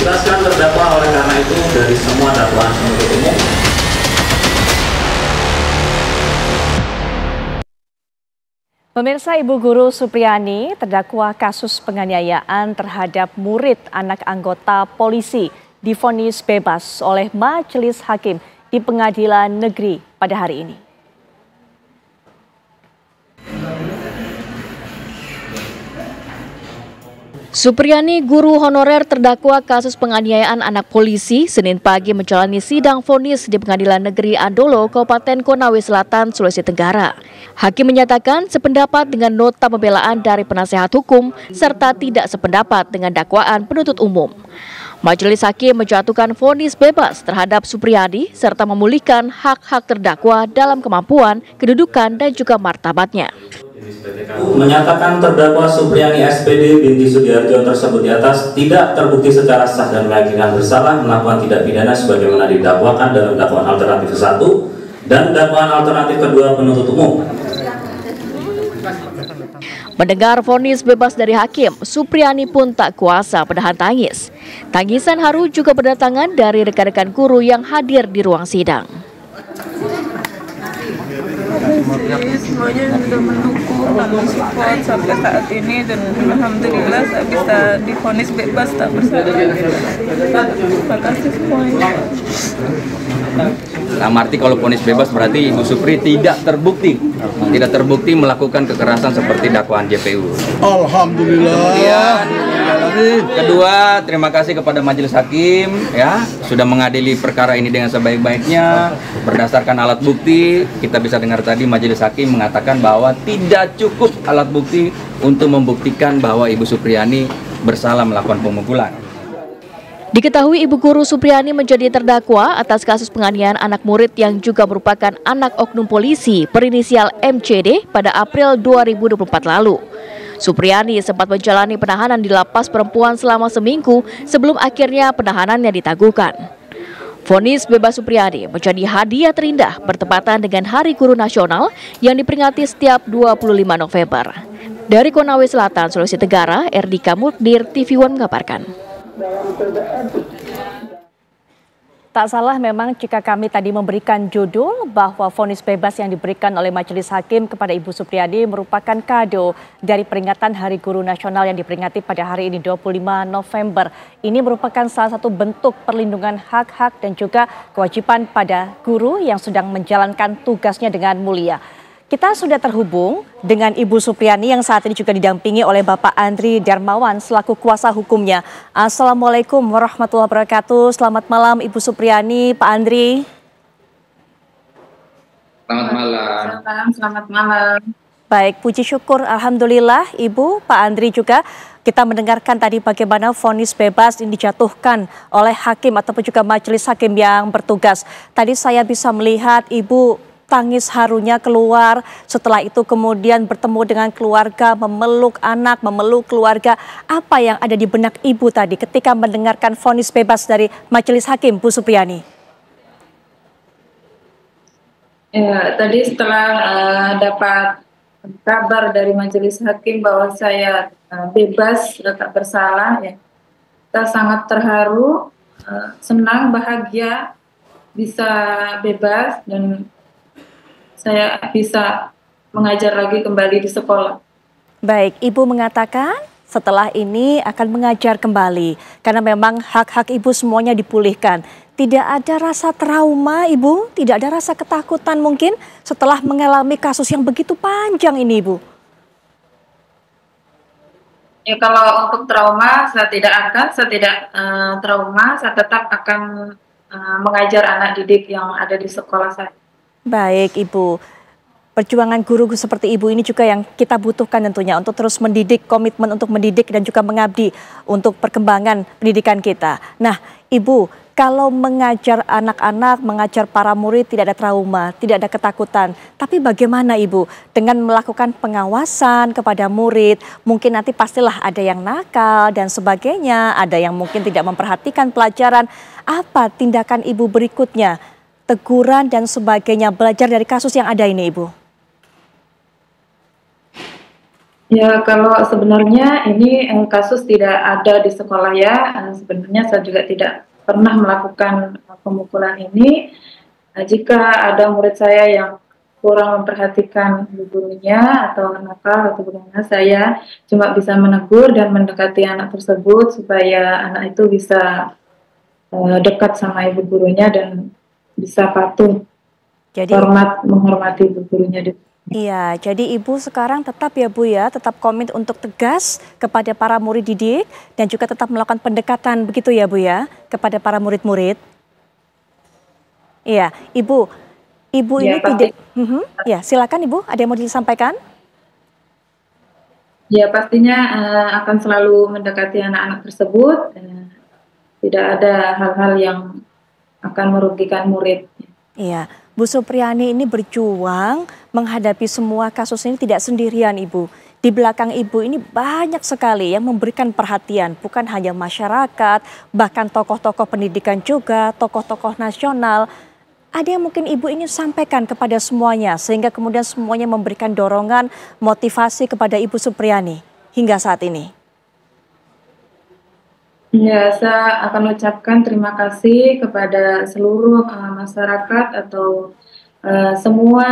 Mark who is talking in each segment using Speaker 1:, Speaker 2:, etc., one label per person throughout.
Speaker 1: Bebaskan terdakwa oleh karena itu dari semua dakwaan penuntut umum.
Speaker 2: Pemirsa, Ibu Guru Supriyani terdakwa kasus penganiayaan terhadap murid anak anggota polisi divonis bebas oleh Majelis Hakim di Pengadilan Negeri pada hari ini. Supriyani, guru honorer terdakwa kasus penganiayaan anak polisi, Senin pagi menjalani sidang vonis di Pengadilan Negeri Andolo, Kabupaten Konawe Selatan, Sulawesi Tenggara. Hakim menyatakan sependapat dengan nota pembelaan dari penasehat hukum serta tidak sependapat dengan dakwaan penuntut umum. Majelis Hakim menjatuhkan vonis bebas terhadap Supriyani serta memulihkan hak-hak terdakwa dalam kemampuan, kedudukan, dan juga martabatnya.
Speaker 1: Menyatakan terdakwa Supriyani SPD binti Sudiharjo tersebut di atas tidak terbukti secara sah dan meyakinkan bersalah melakukan tindak pidana sebagaimana didakwakan dalam dakwaan alternatif 1 dan dakwaan alternatif kedua penuntut umum.
Speaker 2: Mendengar vonis bebas dari hakim, Supriyani pun tak kuasa menahan tangis. Tangisan haru juga berdatangan dari rekan-rekan guru yang hadir di ruang sidang.
Speaker 3: Semuanya sudah mendukung dan mensupport sampai saat ini, dan alhamdulillah saya bisa divonis bebas tak bersalah. Terima kasih semuanya.
Speaker 4: Dalam arti kalau vonis bebas berarti Ibu Supri tidak terbukti melakukan kekerasan seperti dakwaan JPU.
Speaker 5: Alhamdulillah.
Speaker 4: Kemudian kedua, terima kasih kepada Majelis Hakim ya sudah mengadili perkara ini dengan sebaik-baiknya berdasarkan alat bukti. Kita bisa dengar tadi Majelis Hakim mengatakan bahwa tidak cukup alat bukti untuk membuktikan bahwa Ibu Supriyani bersalah melakukan pemukulan.
Speaker 2: Diketahui Ibu Guru Supriyani menjadi terdakwa atas kasus penganiayaan anak murid yang juga merupakan anak oknum polisi berinisial MCD pada April 2024 lalu. Supriyani sempat menjalani penahanan di lapas perempuan selama seminggu sebelum akhirnya penahanannya ditangguhkan. Vonis bebas Supriyani menjadi hadiah terindah bertepatan dengan Hari Guru Nasional yang diperingati setiap 25 November. Dari Konawe Selatan, Sulawesi Tenggara, Erdika Mukdir, TV One mengabarkan. Tak salah memang jika kami tadi memberikan judul bahwa vonis bebas yang diberikan oleh Majelis Hakim kepada Ibu Supriyani merupakan kado dari peringatan Hari Guru Nasional yang diperingati pada hari ini 25 November. Ini merupakan salah satu bentuk perlindungan hak-hak dan juga kewajiban pada guru yang sedang menjalankan tugasnya dengan mulia. Kita sudah terhubung dengan Ibu Supriyani yang saat ini juga didampingi oleh Bapak Andri Darmawan selaku kuasa hukumnya. Assalamualaikum warahmatullahi wabarakatuh. Selamat malam Ibu Supriyani, Pak Andri.
Speaker 4: Selamat malam.
Speaker 3: Selamat malam.
Speaker 2: Baik, puji syukur alhamdulillah Ibu, Pak Andri juga. Kita mendengarkan tadi bagaimana vonis bebas yang dijatuhkan oleh hakim ataupun juga majelis hakim yang bertugas. Tadi saya bisa melihat Ibu tangis harunya keluar, setelah itu kemudian bertemu dengan keluarga, memeluk anak, memeluk keluarga. Apa yang ada di benak Ibu tadi ketika mendengarkan vonis bebas dari Majelis Hakim, Bu Supriyani?
Speaker 3: Ya, tadi setelah dapat kabar dari Majelis Hakim bahwa saya bebas, tak bersalah, ya, kita sangat terharu, senang, bahagia bisa bebas dan saya bisa mengajar lagi kembali di sekolah.
Speaker 2: Baik, Ibu mengatakan setelah ini akan mengajar kembali karena memang hak-hak Ibu semuanya dipulihkan. Tidak ada rasa trauma Ibu, tidak ada rasa ketakutan mungkin setelah mengalami kasus yang begitu panjang ini Ibu?
Speaker 3: Ya, kalau untuk trauma saya tidak trauma, saya tetap akan mengajar anak didik yang ada di sekolah saya.
Speaker 2: Baik Ibu, perjuangan guru seperti Ibu ini juga yang kita butuhkan tentunya untuk terus mendidik, komitmen untuk mendidik dan juga mengabdi untuk perkembangan pendidikan kita. Nah Ibu, kalau mengajar anak-anak, mengajar para murid tidak ada trauma, tidak ada ketakutan. Tapi bagaimana Ibu dengan melakukan pengawasan kepada murid, mungkin nanti pastilah ada yang nakal dan sebagainya, ada yang mungkin tidak memperhatikan pelajaran. Apa tindakan Ibu berikutnya? Teguran dan sebagainya, belajar dari kasus yang ada ini Ibu?
Speaker 3: Ya, kalau sebenarnya ini kasus tidak ada di sekolah ya, sebenarnya saya juga tidak pernah melakukan pemukulan ini. Jika ada murid saya yang kurang memperhatikan gurunya atau nakal atau bagaimana, saya cuma bisa menegur dan mendekati anak tersebut supaya anak itu bisa dekat sama ibu gurunya dan bisa patuh,
Speaker 2: Jadi
Speaker 3: menghormati ibu gurunya.
Speaker 2: iya, jadi Ibu sekarang tetap ya Bu ya, tetap komit untuk tegas kepada para murid didik dan juga tetap melakukan pendekatan begitu ya Bu ya kepada para murid-murid. Iya, Ibu
Speaker 3: Ya,
Speaker 2: ini
Speaker 3: pasti.
Speaker 2: tidak, ya silakan Ibu, ada yang mau disampaikan?
Speaker 3: Ya, pastinya akan selalu mendekati anak-anak tersebut. Tidak ada hal-hal yang akan merugikan murid.
Speaker 2: Iya, Bu Supriani ini berjuang menghadapi semua kasus ini tidak sendirian Ibu. Di belakang Ibu ini banyak sekali yang memberikan perhatian, bukan hanya masyarakat, bahkan tokoh-tokoh pendidikan juga, tokoh-tokoh nasional. Ada yang mungkin Ibu ingin sampaikan kepada semuanya, sehingga kemudian semuanya memberikan dorongan, motivasi kepada Ibu Supriani hingga saat ini.
Speaker 3: Ya, saya akan ucapkan terima kasih kepada seluruh masyarakat atau semua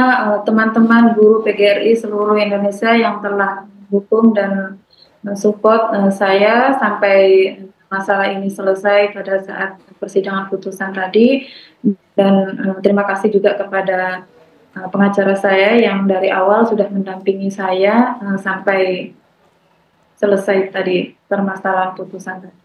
Speaker 3: teman-teman guru PGRI seluruh Indonesia yang telah mendukung dan mensupport saya sampai masalah ini selesai pada saat persidangan putusan tadi. Dan terima kasih juga kepada pengacara saya yang dari awal sudah mendampingi saya sampai selesai tadi permasalahan putusan tadi.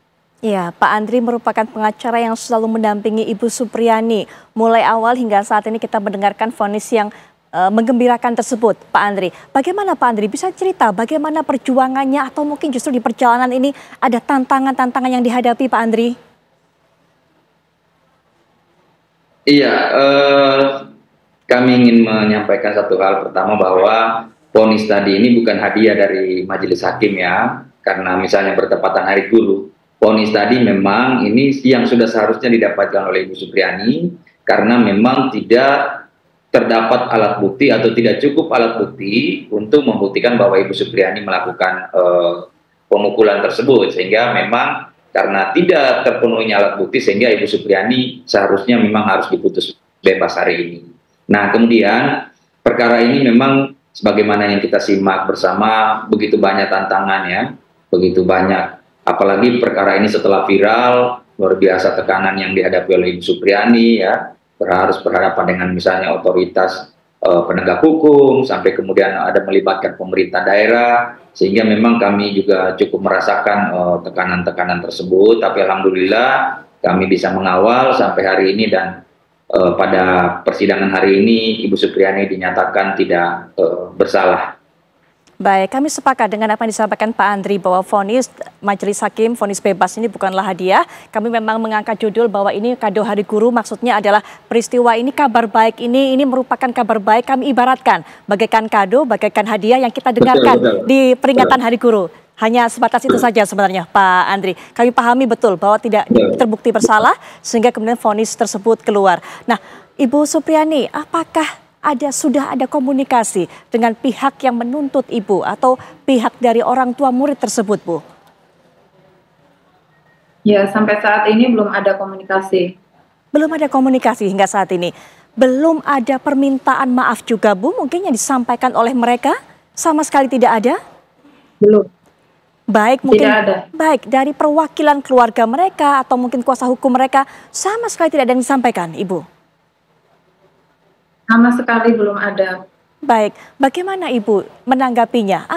Speaker 2: Ya, Pak Andri merupakan pengacara yang selalu mendampingi Ibu Supriani. Mulai awal hingga saat ini kita mendengarkan vonis yang menggembirakan tersebut, Pak Andri. Bagaimana Pak Andri bisa cerita bagaimana perjuangannya atau mungkin justru di perjalanan ini ada tantangan-tantangan yang dihadapi Pak Andri?
Speaker 4: Iya, kami ingin menyampaikan satu hal pertama bahwa vonis tadi ini bukan hadiah dari majelis hakim ya, karena misalnya bertepatan Hari Guru. Vonis tadi memang ini yang sudah seharusnya didapatkan oleh Ibu Supriani karena memang tidak terdapat alat bukti atau tidak cukup alat bukti untuk membuktikan bahwa Ibu Supriani melakukan pemukulan tersebut, sehingga memang karena tidak terpenuhinya alat bukti sehingga Ibu Supriani seharusnya memang harus diputus bebas hari ini. Nah, kemudian perkara ini memang sebagaimana yang kita simak bersama begitu banyak tantangan ya, begitu banyak. Apalagi perkara ini setelah viral, luar biasa tekanan yang dihadapi oleh Ibu Supriani ya, harus berhadapan dengan misalnya otoritas penegak hukum, sampai kemudian ada melibatkan pemerintah daerah, sehingga memang kami juga cukup merasakan tekanan-tekanan tersebut, tapi alhamdulillah kami bisa mengawal sampai hari ini dan pada persidangan hari ini Ibu Supriani dinyatakan tidak bersalah.
Speaker 2: Baik, kami sepakat dengan apa yang disampaikan Pak Andri bahwa vonis majelis hakim, vonis bebas ini bukanlah hadiah. Kami memang mengangkat judul bahwa ini kado Hari Guru, maksudnya adalah peristiwa ini, kabar baik ini merupakan kabar baik. Kami ibaratkan bagaikan kado, bagaikan hadiah yang kita dengarkan di peringatan Hari Guru. Hanya sebatas itu saja sebenarnya Pak Andri. Kami pahami betul bahwa tidak terbukti bersalah sehingga kemudian vonis tersebut keluar. Nah, Ibu Supriani, apakah sudah ada komunikasi dengan pihak yang menuntut Ibu atau pihak dari orang tua murid tersebut, Bu?
Speaker 3: Ya, sampai saat ini belum ada komunikasi.
Speaker 2: Belum ada komunikasi hingga saat ini. Belum ada permintaan maaf juga, Bu, mungkin yang disampaikan oleh mereka? Sama sekali tidak ada?
Speaker 3: Belum.
Speaker 2: Baik, mungkin
Speaker 3: tidak ada.
Speaker 2: Baik dari perwakilan keluarga mereka atau mungkin kuasa hukum mereka, sama sekali tidak ada yang disampaikan, Ibu?
Speaker 3: Sama sekali belum ada.
Speaker 2: Baik, bagaimana Ibu menanggapinya?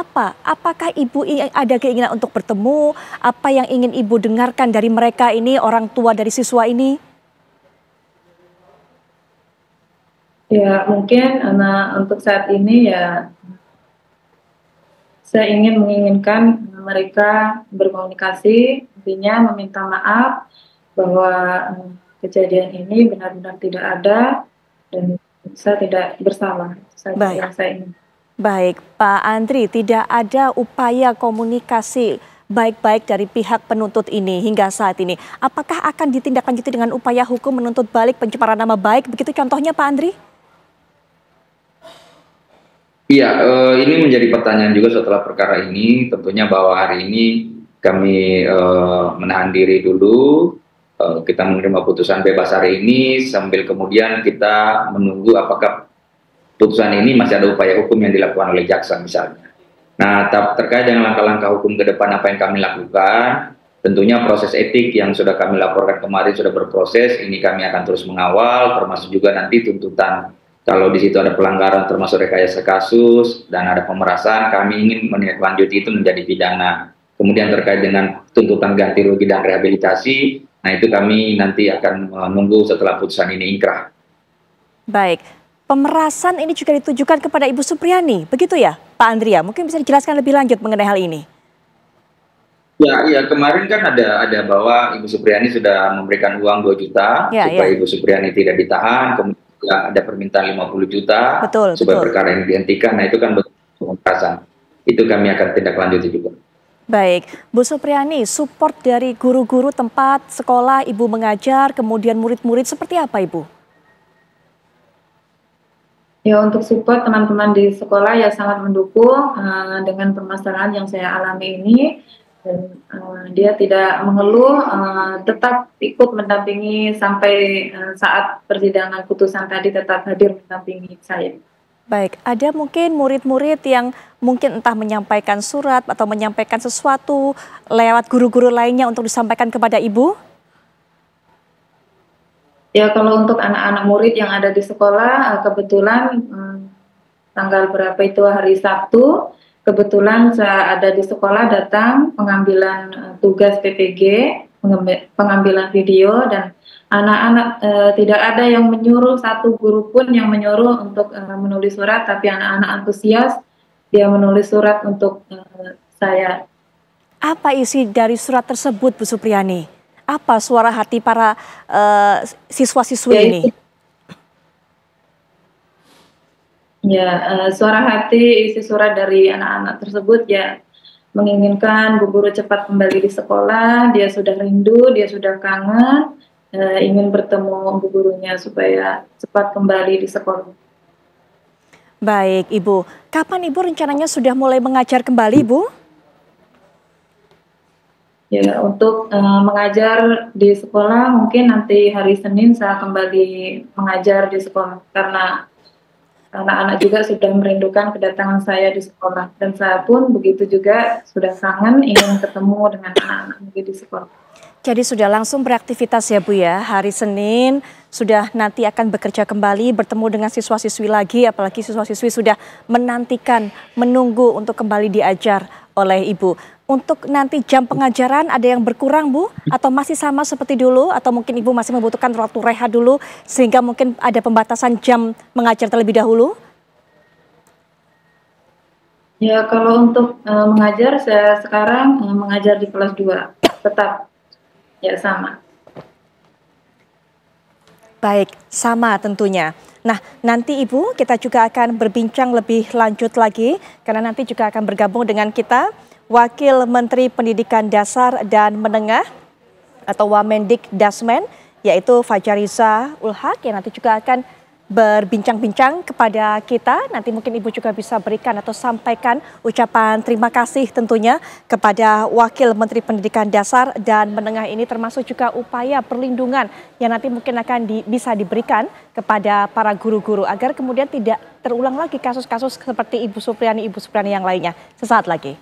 Speaker 2: Apakah Ibu ada keinginan untuk bertemu? Apa yang ingin Ibu dengarkan dari mereka ini, orang tua dari siswa ini?
Speaker 3: Ya, mungkin untuk saat ini ya saya menginginkan mereka berkomunikasi, intinya meminta maaf bahwa kejadian ini benar-benar tidak ada dan saya tidak bersalah.
Speaker 2: Baik, Pak Andri, tidak ada upaya komunikasi baik-baik dari pihak penuntut ini hingga saat ini. Apakah akan ditindaklanjuti dengan upaya hukum menuntut balik pencemaran nama baik? Begitu contohnya Pak Andri?
Speaker 4: Iya, ini menjadi pertanyaan juga setelah perkara ini. Tentunya bahwa hari ini kami menahan diri dulu. Kita menerima putusan bebas hari ini sambil kemudian kita menunggu apakah putusan ini masih ada upaya hukum yang dilakukan oleh jaksa misalnya. Nah, terkait dengan langkah-langkah hukum ke depan apa yang kami lakukan, tentunya proses etik yang sudah kami laporkan kemarin sudah berproses. Ini kami akan terus mengawal, termasuk juga nanti tuntutan. Kalau di situ ada pelanggaran termasuk rekayasa kasus dan ada pemerasan, kami ingin menindaklanjuti itu menjadi pidana. Kemudian terkait dengan tuntutan ganti rugi dan rehabilitasi, nah itu kami nanti akan menunggu setelah putusan ini ingkrah.
Speaker 2: Baik, pemerasan ini juga ditujukan kepada Ibu Supriani, begitu ya Pak Andria? Mungkin bisa dijelaskan lebih lanjut mengenai hal ini.
Speaker 4: Ya, kemarin kan ada bahwa Ibu Supriani sudah memberikan uang 2 juta supaya Ibu Supriani tidak ditahan, kemudian ada permintaan 50 juta supaya perkara ini dihentikan. Nah itu kan pemerasan. Itu kami akan tindak lanjuti juga.
Speaker 2: Baik, Bu Supriani, support dari guru-guru tempat sekolah Ibu mengajar, kemudian murid-murid seperti apa Ibu?
Speaker 3: Ya, untuk support teman-teman di sekolah ya sangat mendukung dengan permasalahan yang saya alami ini. Dan dia tidak mengeluh, tetap ikut mendampingi sampai saat persidangan putusan tadi, tetap hadir mendampingi saya.
Speaker 2: Baik, ada mungkin murid-murid yang mungkin entah menyampaikan surat atau menyampaikan sesuatu lewat guru-guru lainnya untuk disampaikan kepada Ibu?
Speaker 3: Ya, kalau untuk anak-anak murid yang ada di sekolah, kebetulan tanggal berapa itu hari Sabtu, kebetulan saya ada di sekolah, datang pengambilan tugas PPG, pengambilan video, dan anak-anak tidak ada yang menyuruh, satu guru pun yang menyuruh untuk menulis surat, tapi anak-anak antusias dia menulis surat untuk saya.
Speaker 2: Apa isi dari surat tersebut, Bu Supriani? Apa suara hati para siswa-siswi ini?
Speaker 3: Ya, suara hati isi surat dari anak-anak tersebut ya menginginkan Bu Guru cepat kembali di sekolah, dia sudah rindu, dia sudah kangen, ingin bertemu Bu Gurunya supaya cepat kembali di sekolah.
Speaker 2: Baik, Ibu. Kapan Ibu rencananya sudah mulai mengajar kembali, Bu?
Speaker 3: Ya, untuk mengajar di sekolah mungkin nanti hari Senin saya kembali mengajar di sekolah karena anak-anak juga sudah merindukan kedatangan saya di sekolah dan saya pun begitu juga sudah kangen ingin ketemu dengan anak-anak di sekolah.
Speaker 2: Jadi sudah langsung beraktivitas ya Bu ya, hari Senin sudah nanti akan bekerja kembali bertemu dengan siswa-siswi lagi, apalagi siswa-siswi sudah menantikan, menunggu untuk kembali diajar oleh Ibu. Untuk nanti jam pengajaran ada yang berkurang Bu? Atau masih sama seperti dulu? Atau mungkin Ibu masih membutuhkan waktu rehat dulu sehingga mungkin ada pembatasan jam mengajar terlebih dahulu?
Speaker 3: Ya, kalau untuk mengajar saya sekarang mengajar di kelas 2, tetap ya sama.
Speaker 2: Baik, sama tentunya. Nah, nanti Ibu kita juga akan berbincang lebih lanjut lagi karena nanti juga akan bergabung dengan kita Wakil Menteri Pendidikan Dasar dan Menengah atau Wamendik Dasmen, yaitu Fajariza Ulhaq yang nanti juga akan berbincang-bincang kepada kita. Nanti mungkin Ibu juga bisa berikan atau sampaikan ucapan terima kasih tentunya kepada Wakil Menteri Pendidikan Dasar dan Menengah ini, termasuk juga upaya perlindungan yang nanti mungkin akan bisa diberikan kepada para guru-guru agar kemudian tidak terulang lagi kasus-kasus seperti Ibu Supriani yang lainnya. Sesaat lagi.